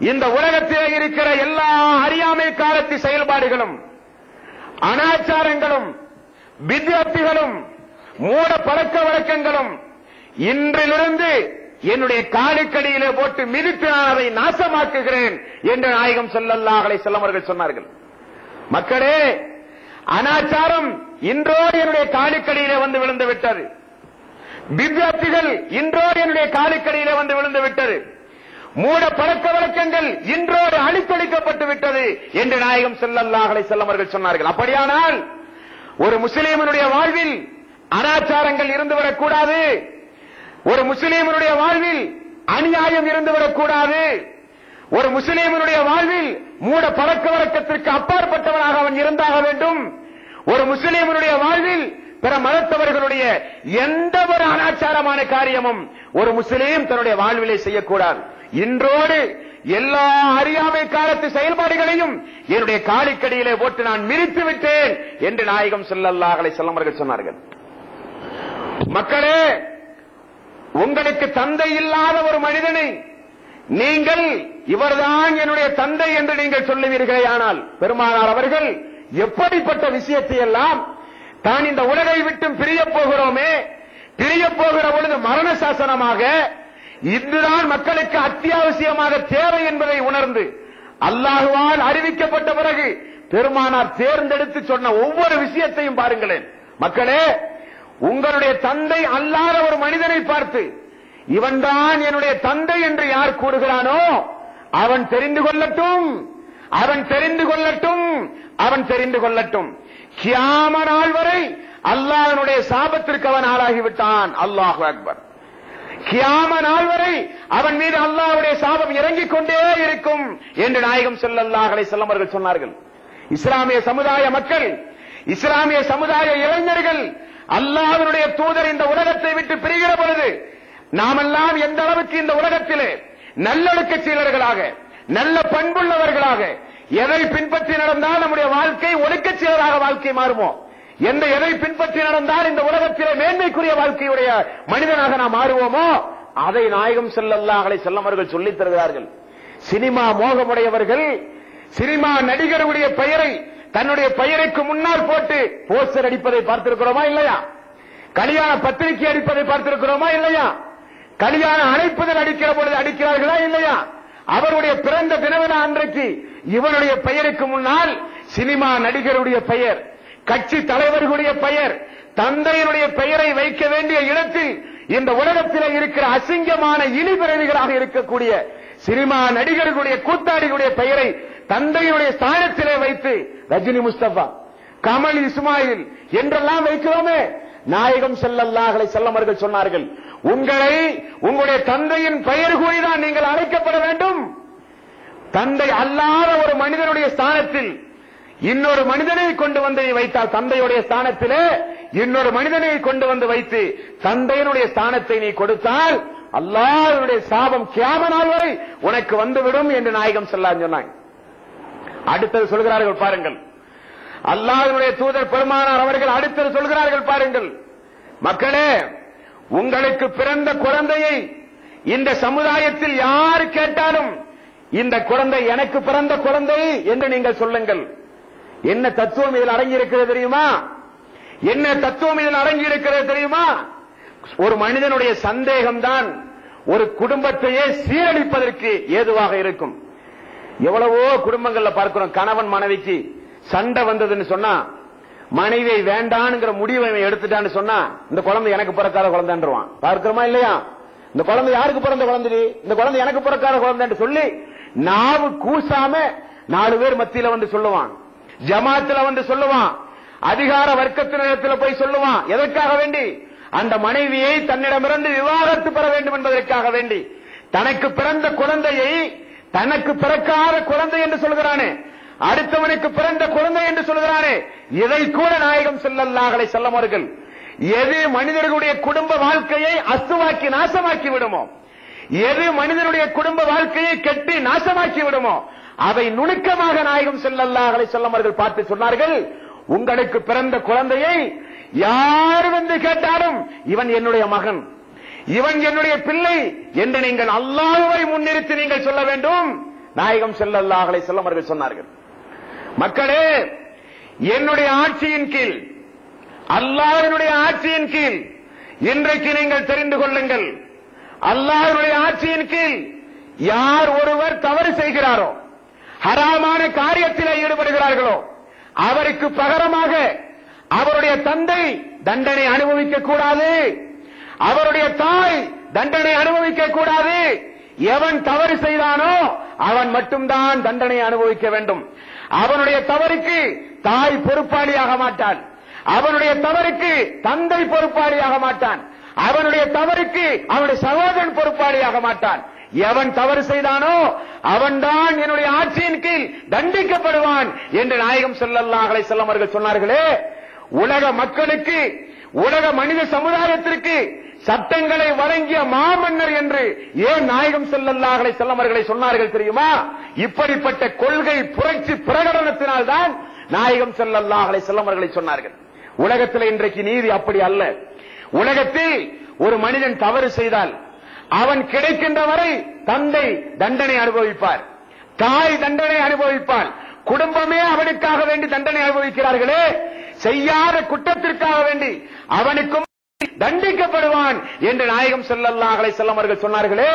இந்த உலகத்திலே இருக்கிற எல்லா அறியாமை காலத்து செயல்பாடுகளும் அனாச்சாரங்களும் பித்அத்துகளும் மூட பழக்க வழக்கங்களும் இன்றிலிருந்து என்னுடைய காலுக்கடியிலே போட்டு மிதித்து நான் அதை நாசமாக்குகிறேன் என்று நாயகம் ஸல்லல்லாஹு அலைஹி வஸல்லம் அவர்கள் சொன்னார்கள். மக்களே, அனாச்சாரம் இன்றோடு என்னுடைய காலுக்கடியிலே வந்து விழுந்து விட்டது. பித்அத்துகள் இன்றோடு என்னுடைய காலுக்கடியிலே வந்து விழுந்து விட்டது. மூட பழக்க வழக்கங்கள் இன்றோடு அழித்தொழிக்கப்பட்டு விட்டது என்று நாயகம் ஸல்லல்லாஹு அலைஹி வஸல்லம் அவர்கள் சொன்னார்கள். அப்படியானால் ஒரு முஸ்லிமனுடைய வாழ்வில் அனாச்சாரங்கள் இருந்துவிடக் கூடாது, ஒரு முஸ்லிமனுடைய வாழ்வில் அநியாயம் இருந்துவிடக் கூடாது, ஒரு முஸ்லிமனுடைய வாழ்வில் மூட பழக்க வழக்கத்திற்கு அப்பாற்பட்டவனாக அவன் இருந்தாக வேண்டும். ஒரு முஸ்லிமனுடைய வாழ்வில் பிற மதத்தவர்களுடைய எந்த ஒரு அனாச்சாரமான காரியமும் ஒரு முஸ்லீம் தன்னுடைய வாழ்விலே செய்யக்கூடாது. இன்றோடு எல்லா அறியாமை காலத்து செயல்பாடுகளையும் என்னுடைய காலிக்கடியிலே போட்டு நான் மிதித்து விட்டேன் என்று நாயகம் ஸல்லல்லாஹு அலைஹி வஸல்லம் அவர்கள் சொன்னார்கள். மக்களே, உங்களுக்கு தந்தை இல்லாத ஒரு மனிதனை நீங்கள் இவர்தான் என்னுடைய தந்தை என்று நீங்கள் சொல்லுவீர்களே, ஆனால் பெருமானார் அவர்கள் எப்படிப்பட்ட விஷயத்தை எல்லாம் தான் இந்த உலகை விட்டு பிரிய போகிறோமே, பிரிய போகிற பொழுது மரண சாசனமாக இதுதான் மக்களுக்கு அத்தியாவசியமாக தேவை என்பதை உணர்ந்து அல்லாஹ்வால் அறிவிக்கப்பட்ட பிறகு பெருமானார் தேர்ந்தெடுத்து சொன்ன ஒவ்வொரு விஷயத்தையும் பாருங்களேன். மக்களே, உங்களுடைய தந்தை அல்லாத ஒரு மனிதனை பார்த்து இவன்தான் என்னுடைய தந்தை என்று யார் கூறுகிறானோ அவன் தெரிந்து கொள்ளட்டும், அவன் தெரிந்து கொள்ளட்டும், அவன் தெரிந்து கொள்ளட்டும். கியாம நாள் வரை அல்லாஹ்வுடைய சாபத்திற்கு அவன் ஆளாகிவிட்டான். அல்லாஹு அக்பர். கியாம நாள் வரை அவன் மீது அல்லாஹ்வுடைய சாபம் இறங்கிக் கொண்டே இருக்கும் என்று நாயகம் ஸல்லல்லாஹு அலைஹி வஸல்லம் அவர்கள் சொன்னார்கள். இஸ்லாமிய சமுதாய மக்கள், இஸ்லாமிய சமுதாய இளைஞர்கள் அல்லாஹ்வுடைய தூதர் இந்த உலகத்தை விட்டு பிரிகிற பொழுது நாமெல்லாம் எந்த அளவுக்கு இந்த உலகத்திலே நல்லொழுக்க சீலர்களாக, நல்ல பண்புள்ளவர்களாக, எதை பின்பற்றி நடந்தால் நம்முடைய வாழ்க்கை ஒழுக்கச் சீலராக வாழ்க்கை மாறுமோ, எதை பின்பற்றி நடந்தால் இந்த உலகத்திலே மேன்மைக்குரிய வாழ்க்கையுடைய மனிதனாக நாம் மாறுவோமோ அதை நாயகம் ஸல்லல்லாஹு அலைஹி வஸல்லம் அவர்கள் சொல்லித் தருகிறார்கள். சினிமா மோகமுடையவர்கள் சினிமா நடிகருடைய பெயரை தன்னுடைய பெயருக்கு முன்னால் போட்டு போஸ்டர் அடிப்பதை பார்த்திருக்கிறோமா இல்லையா? கல்யாண பத்திரிகை அடிப்பதை பார்த்திருக்கிறோமா இல்லையா? கல்யாண அழைப்புதல் அடிக்கிற பொழுது அடிக்கிறார்களா இல்லையா? அவருடைய பிறந்த தினவிழா அன்றைக்கு இவனுடைய பெயருக்கு முன்னால் சினிமா நடிகருடைய பெயர், கட்சி தலைவர்களுடைய பெயர், தந்தையினுடைய பெயரை வைக்க வேண்டிய இடத்தில் இந்த உலகத்தில் இருக்கிற அசிங்கமான இழிபிறவிகளாக இருக்கக்கூடிய சினிமா நடிகர்களுடைய கூத்தாடிகளுடைய பெயரை தந்தையுடைய ஸ்தானத்திலே வைத்து ரஜினி முஸ்தபா, கமல் இஸ்மாயில் என்றெல்லாம் வைக்கிறோமே. நாயகம் ஸல்லல்லாஹு அலைஹி வஸல்லம் அவர்கள் சொன்னார்கள், உங்களை உங்களுடைய தந்தையின் பெயர் கூறிதான் நீங்கள் அழைக்கப்பட வேண்டும். தந்தை அல்லாத ஒரு மனிதனுடைய ஸ்தானத்தில் இன்னொரு மனிதனை கொண்டு வந்து வைத்தால், தந்தையுடைய ஸ்தானத்திலே இன்னொரு மனிதனை கொண்டு வந்து வைத்து தந்தையினுடைய ஸ்தானத்தை நீ கொடுத்தால் அல்லாஹ்வுடைய சாபம் கியாம நாள் வரை உனக்கு வந்துவிடும் என்று நாயகம் ஸல்லல்லாஹு அலைஹி வஸல்லம் சொன்னாங்க. அடுத்தது சொல்கிறார்கள் பாருங்கள், அல்லாஹ்வுடைய தூதர் பெருமானார் அவர்கள் அடுத்தது சொல்கிறார்கள் பாருங்கள், மக்களே உங்களுக்கு பிறந்த குழந்தையை இந்த சமுதாயத்தில் யார் கேட்டாலும் இந்த குழந்தை எனக்கு பிறந்த குழந்தை என்று நீங்கள் சொல்லுங்கள். என்ன தத்துவம் இதில் அடங்கி இருக்கிறது தெரியுமா? என்ன தத்துவம் இதில் அடங்கி இருக்கிறது தெரியுமா? ஒரு மனிதனுடைய சந்தேகம்தான் ஒரு குடும்பத்தையே சீரழிப்பதற்கு ஏதுவாக இருக்கும். எவ்வளவோ குடும்பங்கள்ல பார்க்கிறோம், கணவன் மனைவிக்கு சண்டை வந்ததுன்னு சொன்னா மனைவியை வேண்டான்ங்கிற முடிவை எடுத்துட்டான்னு சொன்னா இந்த குழந்தை எனக்கு பிறக்காத குழந்தைன்றான். பார்க்கிறோமா இல்லையா? இந்த குழந்தை யாருக்கு பிறந்த குழந்தை? இந்த குழந்தை எனக்கு பிறக்காத குழந்தை சொல்லி நாவு கூசாம 4 பேர் மத்தியில வந்து சொல்லுவான், ஜமாத்துல வந்து சொல்லுவான், அதிகார வர்க்கத்தினிடத்தில் போய் சொல்லுவான். எதற்காக வேண்டி? அந்த மனைவியை தன்னிடமிருந்து விவாகரத்து பெற வேண்டும் என்பதற்காக வேண்டி. தனக்கு பிறந்த குழந்தையை தனக்கு பிறக்காத குழந்தை என்று சொல்கிறானே, அடுத்தவனுக்கு பிறந்த குழந்தை என்று சொல்கிறானே, இதை கூட நாயகம் ஸல்லல்லாஹு அலைஹி வஸல்லம் அவர்கள் எது மனிதர்களுடைய குடும்ப வாழ்க்கையை அஸ்துவாக்கி நாசமாக்கி விடுமோ, எது மனிதனுடைய குடும்ப வாழ்க்கையை கெட்டி நாசமாக்கி விடுமோ அதை நுணுக்கமாக நாயகம் ஸல்லல்லாஹு அலைஹி வஸல்லம் அவர்கள் பார்த்து சொன்னார்கள், உங்களுக்கு பிறந்த குழந்தையை யார் வந்து கேட்டாலும் இவன் என்னுடைய மகன், இவன் என்னுடைய பிள்ளை என்று நீங்கள் அல்லாஹ்வை முன்னிறுத்தி நீங்கள் சொல்ல வேண்டும். நாயகம் ஸல்லல்லாஹு அலைஹி வஸல்லம் அவர்கள் சொன்னார்கள், மக்களே என்னுடைய ஆட்சியின் கீழ், அல்லாஹ்வினுடைய ஆட்சியின் கீழ் இன்றைக்கு நீங்கள் தெரிந்து கொள்ளுங்கள், அல்லாஹ்வினுடைய ஆட்சியின் கீழ் யார் ஒருவர் தவறு செய்கிறாரோ, ஹராமான காரியத்தில் ஈடுபடுகிறார்களோ அவருக்கு பகரமாக அவருடைய தந்தை தண்டனை அனுபவிக்க கூடாது, அவருடைய தாய் தண்டனை அனுபவிக்க கூடாது. எவன் தவறு செய்தானோ அவன் மட்டும்தான் தண்டனை அனுபவிக்க வேண்டும். அவனுடைய தவறுக்கு தாய் பொறுப்பாளியாக மாட்டான், அவனுடைய தவறுக்கு தந்தை பொறுப்பாளியாக மாட்டான், அவனுடைய தவறுக்கு அவனுடைய சகோதரன் பொறுப்பாளியாக மாட்டான். எவன் தவறு செய்தானோ அவன்தான் என்னுடைய ஆட்சியின் கீழ் தண்டிக்கப்படுவான் என்று நாயகம் ஸல்லல்லாஹு அலைஹி வஸல்லம் அவர்கள் சொன்னார்களே. உலக மக்களுக்கு, உலக மனித சமுதாயத்திற்கு சட்டங்களை வழங்கிய மாமன்னர் என்று ஏன் நாயகம் ஸல்லல்லாஹு அலைஹி வஸல்லம் அவர்களை சொன்னார்கள் தெரியுமா? இப்படிப்பட்ட கொள்கை புரட்சி பிரகடனத்தினால் தான் நாயகம் ஸல்லல்லாஹு அலைஹி வஸல்லம் அவர்களை சொன்னார்கள். உலகத்தில் இன்றைக்கு நீதி அப்படி அல்ல. உலகத்தில் ஒரு மனிதன் தவறு செய்தால் அவன் கிடைக்கின்ற வரை தந்தை தண்டனை அனுபவிப்பார், தாய் தண்டனை அனுபவிப்பார், குடும்பமே அவனுக்காக வேண்டி தண்டனை அனுபவிக்கிறார்களே, செய்யாத குற்றத்திற்காக வேண்டி அவனுக்கும் தண்டிக்கப்படுவான் என்று நாயகம் ஸல்லல்லாஹு அலைஹி வஸல்லம் அவர்கள் சொன்னார்களே.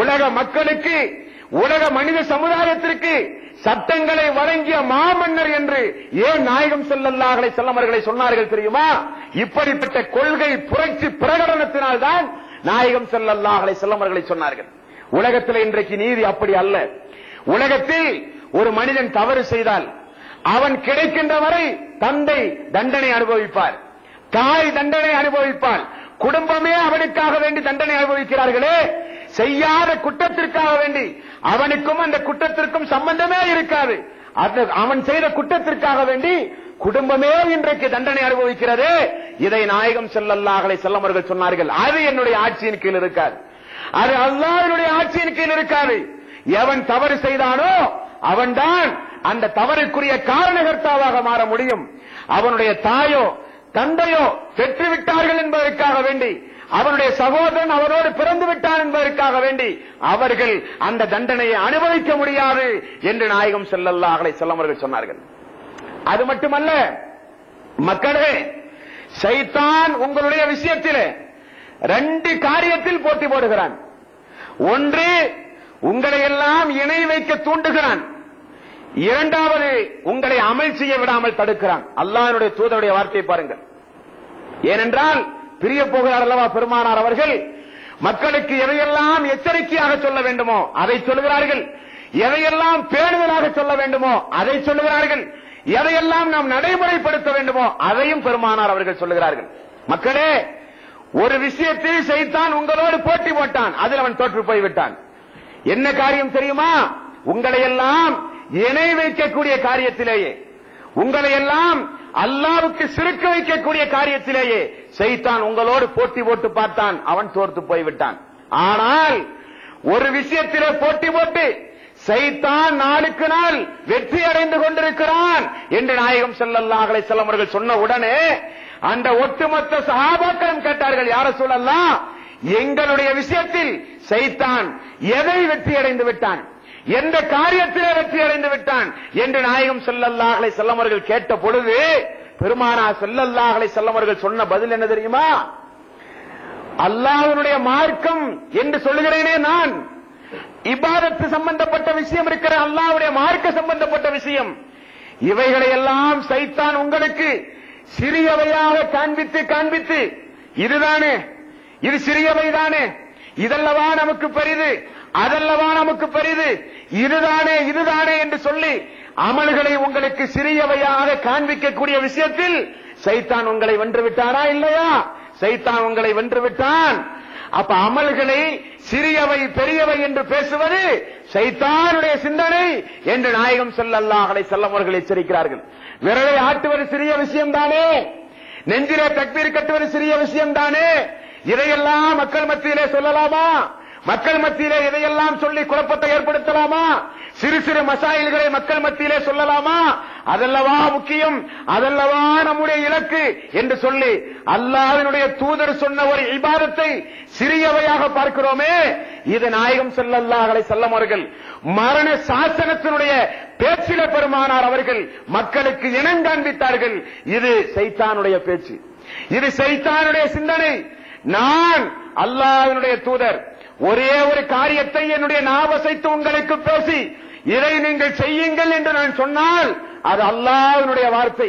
உலக மக்களுக்கு, உலக மனித சமுதாயத்திற்கு சட்டங்களை வழங்கிய மாமன்னர் என்று ஏன் நாயகம் ஸல்லல்லாஹு அலைஹி வஸல்லம் அவர்களை சொன்னார்கள் தெரியுமா? இப்படிப்பட்ட கொள்கை புரட்சி பிரகடனத்தினால் தான் நாயகம் ஸல்லல்லாஹு அலைஹி வஸல்லம் அவர்களை சொன்னார்கள். உலகத்தில் இன்றைக்கு நீதி அப்படி அல்ல. உலகத்தில் ஒரு மனிதன் தவறு செய்தால் அவன் கிடைக்கின்ற வரை தந்தை தண்டனை அனுபவிப்பார், தாய் தண்டனை அனுபவிப்பாள், குடும்பமே அவனுக்காக வேண்டி தண்டனை அனுபவிக்கிறார்களே, செய்யாத குற்றத்திற்காக வேண்டி அவனுக்கும் அந்த குற்றத்திற்கும் சம்பந்தமே இருக்காது. அவன் செய்த குற்றத்திற்காக வேண்டி குடும்பமே இன்றைக்கு தண்டனை அனுபவிக்கிறது. இதை நாயகம் ஸல்லல்லாஹு அலைஹி வஸல்லம் அவர்கள் சொன்னார்கள். அது என்னுடைய ஆட்சியின் கீழ் இருக்காது, அது அல்லாஹ்வுடைய ஆட்சியின் கீழ் இருக்காது. எவன் தவறு செய்தானோ அவன்தான் அந்த தவறுக்குரிய காரணகர்த்தாவாக மாற முடியும். அவனுடைய தாயோ தந்தையோ பெற்றுவிட்டார்கள் என்பதற்காக வேண்டி, அவனுடைய சகோதரன் அவரோடு பிறந்து விட்டான் என்பதற்காக வேண்டி அவர்கள் அந்த தண்டனையை அனுபவிக்க முடியாது என்று நாயகம் ஸல்லல்லாஹு அலைஹி வஸல்லம் அவர்கள் சொன்னார்கள். அது மட்டுமல்ல மக்களே, ஷைத்தான் உங்களுடைய விஷயத்திலே 2 காரியத்தில் போட்டி போடுகிறான். ஒன்று, உங்களை எல்லாம் இணை வைக்க தூண்டுகிறான். இரண்டாவது, உங்களை அமல் செய்ய விடாமல் தடுக்கிறான். அல்லாஹ்வுடைய தூதருடைய வார்த்தையை பாருங்கள். ஏனென்றால் பிரிய போகிறார் அல்லவா பெருமானார் அவர்கள், மக்களுக்கு எதையெல்லாம் எச்சரிக்கையாக சொல்ல வேண்டுமோ அதை சொல்லுகிறார்கள், எதையெல்லாம் பேணுதலாக சொல்ல வேண்டுமோ அதை சொல்லுகிறார்கள், எதையெல்லாம் நாம் நடைமுறைப்படுத்த வேண்டுமோ அதையும் பெருமானார் அவர்கள் சொல்லுகிறார்கள். மக்களே, ஒரு விஷயத்தில் ஷைத்தான் உங்களோடு போட்டி போட்டான், அதில் அவன் தோற்று போய்விட்டான். என்ன காரியம் தெரியுமா? உங்களை எல்லாம் இணை வைக்கக்கூடிய காரியத்திலேயே, உங்களை எல்லாம் அல்லாஹ்வுக்கு சிறுக்க வைக்கக்கூடிய காரியத்திலேயே ஷைத்தான் உங்களோடு போட்டி போட்டு பார்த்தான், அவன் தோற்று போய்விட்டான். ஆனால் ஒரு விஷயத்திலே போட்டி போட்டு ஷைத்தான் நாளுக்கு நாள் வெற்றி அடைந்து கொண்டிருக்கிறான் என்று நாயகம் ஸல்லல்லாஹு அலைஹி வஸல்லம் அவர்கள் சொன்ன உடனே அந்த ஒட்டுமொத்த சஹாபாக்களும் கேட்டார்கள், யா ரசூலல்லாஹ், எங்களுடைய விஷயத்தில் ஷைத்தான் எதை வெற்றி அடைந்து விட்டான், எந்த காரியத்திலே வெற்றி அடைந்து விட்டான் என்று நாயகம் ஸல்லல்லாஹு அலைஹி வஸல்லம் அவர்கள் கேட்ட பொழுது பெருமானார் ஸல்லல்லாஹு அலைஹி வஸல்லம் அவர்கள் சொன்ன பதில் என்ன தெரியுமா? அல்லாஹ்வுடைய மார்க்கம் என்று சொல்லுகிறேனே நான், இபாதத்து சம்பந்தப்பட்ட விஷயம் இருக்கிற அல்லாஹ்வுடைய மார்க்க சம்பந்தப்பட்ட விஷயம், இவைகளை எல்லாம் ஷைத்தான் உங்களுக்கு சிறியவையாக காண்பித்து காண்பித்து, இதுதானே, இது சிறியவைதானே, இதல்லவா நமக்கு பெரிது, அதல்லவா நமக்கு பெரிது, இதுதானே இதுதானே என்று சொல்லி அமல்களை உங்களுக்கு சிறியவையாக காண்பிக்கக்கூடிய விஷயத்தில் ஷைத்தான் உங்களை வென்று விட்டாரா இல்லையா? ஷைத்தான் உங்களை வென்று விட்டான். அப்ப அமல்களை சிறியவை பெரியவை என்று பேசுவது ஷைத்தானுடைய சிந்தனை என்று நாயகம் ஸல்லல்லாஹு அலைஹி வஸல்லம் அவர்கள் எச்சரிக்கிறார்கள். விரலை ஆட்டுவது சிறிய விஷயம் தானே, நெஞ்சிலே தக்பீர் கட்டுவது சிறிய விஷயம் தானே, இதையெல்லாம் மக்கள் மத்தியிலே சொல்லலாமா? மக்கள் மத்தியிலே இதையெல்லாம் சொல்லி குழப்பத்தை ஏற்படுத்தலாமா? சிறு சிறு மசாயில்களை மக்கள் மத்தியிலே சொல்லலாமா? அதல்லவா முக்கியம், அதல்லவா நம்முடைய இலக்கு என்று சொல்லி அல்லாஹ்வினுடைய தூதர் சொன்ன ஒரு இபாதத்தை சிறியவையாக பார்க்கிறோமே, இது நாயகம் ஸல்லல்லாஹு அலைஹி வஸல்லம் அவர்கள் மரண சாசனத்தினுடைய பேச்சில பெருமானார் அவர்கள் மக்களுக்கு இனம் காண்பித்தார்கள். இது ஷைத்தானுடைய பேச்சு, இது ஷைத்தானுடைய சிந்தனை. நான் அல்லாஹ்வினுடைய தூதர், ஒரே ஒரு காரியத்தை என்னுடைய நாவசைத்து உங்களுக்கு பேசி இதை நீங்கள் செய்யுங்கள் என்று நான் சொன்னால் அது அல்லாஹ்வினுடைய வார்த்தை.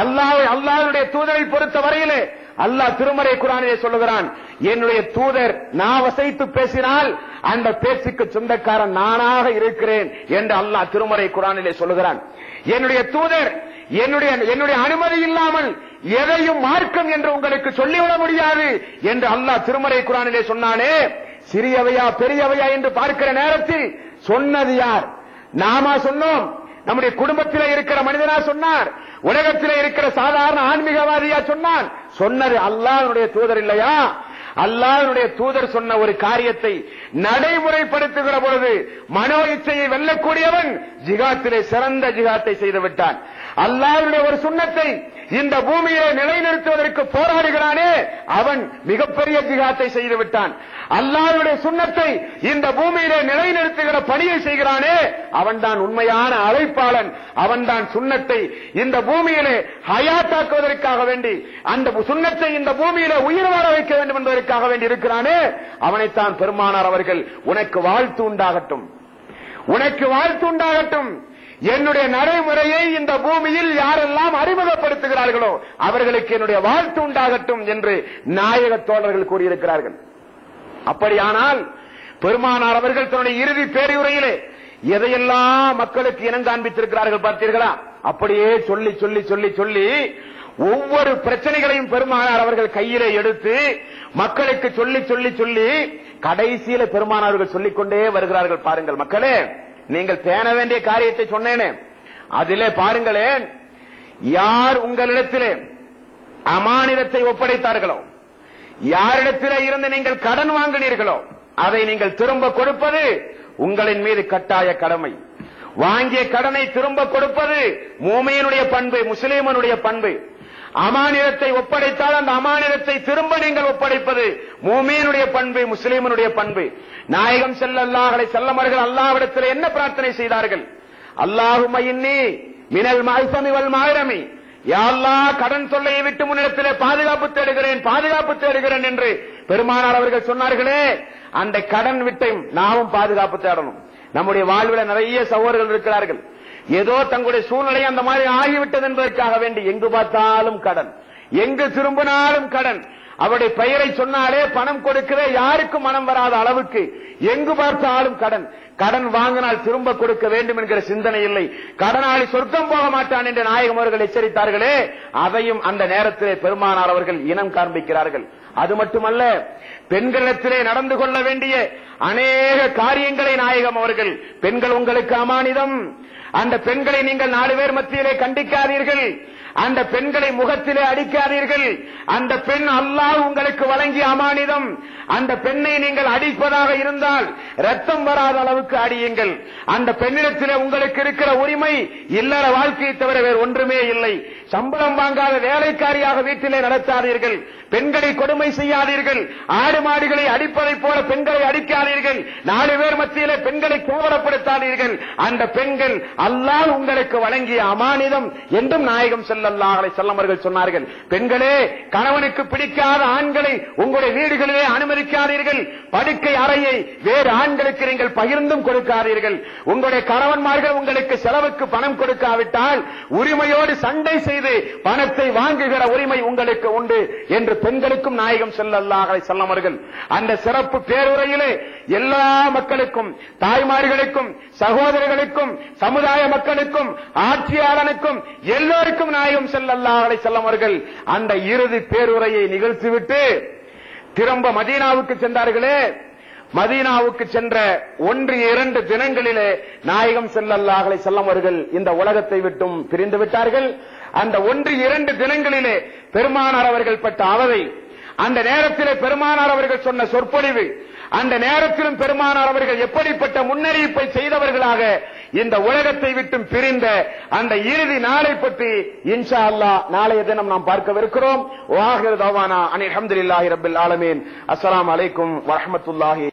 அல்லாஹ்வுடைய தூதரை பொறுத்த வரையிலே அல்லாஹ் திருமறை குர்ஆனிலே சொல்லுகிறான், என்னுடைய தூதர் நாவசைத்து பேசினால் அந்த பேச்சுக்கு சொந்தக்காரன் நானாக இருக்கிறேன் என்று அல்லாஹ் திருமறை குர்ஆனிலே சொல்லுகிறான். என்னுடைய தூதர் என்னுடைய அனுமதி இல்லாமல் எதையும் மார்க்கம் என்று உங்களுக்கு சொல்லிவிட முடியாது என்று அல்லாஹ் திருமறை குர்ஆனிலே சொன்னானே, சிறியவையா பெரியவையா என்று பார்க்கிற நேரத்தில் சொன்னது யார்? நாம சொன்னோம்? நம்முடைய குடும்பத்திலே இருக்கிற மனிதனா சொன்னார்? உலகத்திலே இருக்கிற சாதாரண ஆன்மீகவாதியா சொன்னான்? சொன்னது அல்லாஹ்வுடைய தூதர் இல்லையா? அல்லாஹ்வுடைய தூதர் சொன்ன ஒரு காரியத்தை நடைமுறைப்படுத்துகிற பொழுது மனோ இச்சையை வெல்லக்கூடியவன் ஜிகாத்திலே சிறந்த ஜிகாத்தை செய்து விட்டான். அல்லாஹ்வுடைய ஒரு சுன்னத்தை இந்த பூமியை நிலைநிறுத்துவதற்கு போராடுகிறானே, அவன் மிகப்பெரிய ஜிகாத்தை செய்து விட்டான். அல்லாஹ்வுடைய சுன்னத்தை இந்த பூமியிலே நிலைநிறுத்துகிற பணியை செய்கிறானே, அவன் தான் உண்மையான அழைப்பாளன். அவன் தான் சுன்னத்தை இந்த பூமியிலே ஹயாத்தாக்குவதற்காக வேண்டி, அந்த சுன்னத்தை இந்த பூமியிலே உயிர் வாழ வைக்க வேண்டும் என்பதற்காக வேண்டி இருக்கிறானே, அவனைத்தான் பெருமானார் அவர்கள் உனக்கு வாழ்த்து உண்டாகட்டும், உனக்கு வாழ்த்து உண்டாகட்டும், என்னுடைய நடைமுறையை இந்த பூமியில் யாரெல்லாம் அறிமுகப்படுத்துகிறார்களோ அவர்களுக்கு என்னுடைய வாழ்த்து உண்டாகட்டும் என்று நாயக தோழர்கள் கூறியிருக்கிறார்கள். அப்படியானால் பெருமானார் அவர்கள் தன்னுடைய இறுதி பேருரையிலே எதையெல்லாம் மக்களுக்கு இனம் காண்பித்திருக்கிறார்கள் பார்த்தீர்களா? அப்படியே சொல்லி சொல்லி சொல்லி சொல்லி ஒவ்வொரு பிரச்சனைகளையும் பெருமானார் அவர்கள் கையிலே எடுத்து மக்களுக்கு சொல்லி சொல்லி சொல்லி கடைசியில பெருமானார்கள் சொல்லிக்கொண்டே வருகிறார்கள். பாருங்கள் மக்களே, நீங்கள் பேண வேண்டிய காரியத்தை சொன்னேனே, அதிலே பாருங்களேன், யார் உங்களிடத்திலே அமானிதத்தை ஒப்படைத்தார்களோ, யாரிடத்திலே இருந்து நீங்கள் கடன் வாங்கினீர்களோ, அதை நீங்கள் திரும்ப கொடுப்பது உங்களின் மீது கட்டாய கடமை. வாங்கிய கடனை திரும்ப கொடுப்பது மூமியினுடைய பண்பு, முஸ்லிமனுடைய பண்பு. அமானிதத்தை ஒப்படைத்தால் அந்த அமானிதத்தை திரும்ப நீங்கள் ஒப்படைப்பது மூமியினுடைய பண்பு, முஸ்லிமனுடைய பண்பு. நாயகம் ஸல்லல்லாஹு அலைஹி வஸல்லம் அவர்கள் அல்லாஹ்விடத்தில் என்ன பிரார்த்தனை செய்தார்கள்? அல்லாஹும்ம இன்னி மினல் மஅஸமி வல் மஅரமி, யா அல்லாஹ், கடன் தொல்லையை விட்டு முன்னிடத்திலே பாதுகாப்பு தேடுகிறேன், பாதுகாப்பு தேடுகிறேன் என்று பெருமானார் அவர்கள் சொன்னார்களே, அந்த கடன் விட்டையும் நாமும் பாதுகாப்பு தேடணும். நம்முடைய வாழ்வில் நிறைய சகோதரர்கள் இருக்கிறார்கள், ஏதோ தங்களுடைய சூழ்நிலை அந்த மாதிரி ஆகிவிட்டது என்பதற்காக வேண்டி எங்கு பார்த்தாலும் கடன், எங்கு திரும்பினாலும் கடன். அவருடைய பெயரை சொன்னாலே பணம் கொடுக்கிற யாருக்கும் மனம் வராத அளவுக்கு எங்கு பார்த்தாலும் கடன். கடன் வாங்கினால் திரும்ப கொடுக்க வேண்டும் என்கிற சிந்தனை இல்லை. கடனாளி சொர்க்கம் போக மாட்டான் என்று நாயகம் அவர்கள் எச்சரித்தார்களே, அதையும் அந்த நேரத்திலே பெருமானார் அவர்கள் இனம் காண்பிக்கிறார்கள். அது மட்டுமல்ல, பெண்களிடத்திலே நடந்து கொள்ள வேண்டிய அநேக காரியங்களை நாயகம் அவர்கள், பெண்கள் உங்களுக்கு அமானிதம், அந்த பெண்களை நீங்கள் 4 பேர் மத்தியிலே கண்டிக்காதீர்கள், அந்த பெண்களை முகத்திலே அடிக்காதீர்கள், அந்த பெண் அல்லாஹ் உங்களுக்கு வழங்கிய அமானிதம், அந்த பெண்ணை நீங்கள் அடிப்பதாக இருந்தால் ரத்தம் வராத அளவுக்கு அடியுங்கள். அந்த பெண்ணிடத்திலே உங்களுக்கு இருக்கிற உரிமை இல்லற வாழ்க்கையை தவிர வேறு ஒன்றுமே இல்லை. சம்பளம் வாங்காத வேலைக்காரியாக வீட்டிலே நடத்தாதீர்கள், பெண்களை கொடுமை செய்யாதீர்கள், ஆடு மாடுகளை அடிப்பதை போல பெண்களை அடிக்காதீர்கள், 4 பேர் மத்தியிலே பெண்களை கேவலப்படுத்தாதீர்கள். அந்த பெண்கள் அல்லாஹ் உங்களுக்கு வழங்கிய அமானிதம் என்றும் நாயகம் ஸல்லல்லாஹு அலைஹி வஸல்லம் அவர்கள் சொன்னார்கள். பெண்களே, கணவனுக்கு பிடிக்காத ஆண்களை உங்களுடைய வீடுகளிலே அனுமதிக்காதீர்கள், படுக்கை அறையை வேறு ஆண்களுக்கு நீங்கள் பகிர்ந்தும் கொடுக்காதீர்கள். உங்களுடைய கணவன்மார்கள் உங்களுக்கு செலவுக்கு பணம் கொடுக்காவிட்டால் உரிமையோடு சண்டை செய்து பணத்தை வாங்குகிற உரிமை உங்களுக்கு உண்டு என்று பெண்களுக்கும் நாயகம் ஸல்லல்லாஹு அலைஹி வஸல்லம் அவர்கள் அந்த சிறப்பு பேருரையிலே எல்லா மக்களுக்கும், தாய்மார்களுக்கும், சகோதரர்களுக்கும், சமுதாய மக்களுக்கும், ஆட்சியாளனுக்கும், எல்லோருக்கும் நாயகம் ஸல்லல்லாஹு அலைஹி வஸல்லம் அவர்கள் அந்த இறுதி பேருரையை நிகழ்த்திவிட்டு திரும்ப மதீனாவுக்கு சென்றார்களே. மதீனாவுக்கு சென்ற 1-2 தினங்களிலே நாயகம் ஸல்லல்லாஹு அலைஹி வஸல்லம் அவர்கள் இந்த உலகத்தை விட்டும் பிரிந்து விட்டார்கள். அந்த 1-2 தினங்களிலே பெருமானார் அவர்கள் பட்ட அவதை, அந்த நேரத்திலே பெருமானார் அவர்கள் சொன்ன சொற்பொழிவு, அந்த நேரத்திலும் பெருமானார் அவர்கள் எப்படிப்பட்ட முன்னறிவிப்பை செய்தவர்களாக இந்த உலகத்தை விட்டும் பிரிந்த அந்த இறுதி நாளை பற்றி இன்ஷா அல்லாஹ் நாளைய தினம் நாம் பார்க்கவிருக்கிறோம். வாஹிரு தவானா அனில் ஹம்துலில்லாஹி ரப்பில் ஆலமீன். அஸ்ஸலாமு அலைக்கும் வரஹ்மத்துல்லாஹி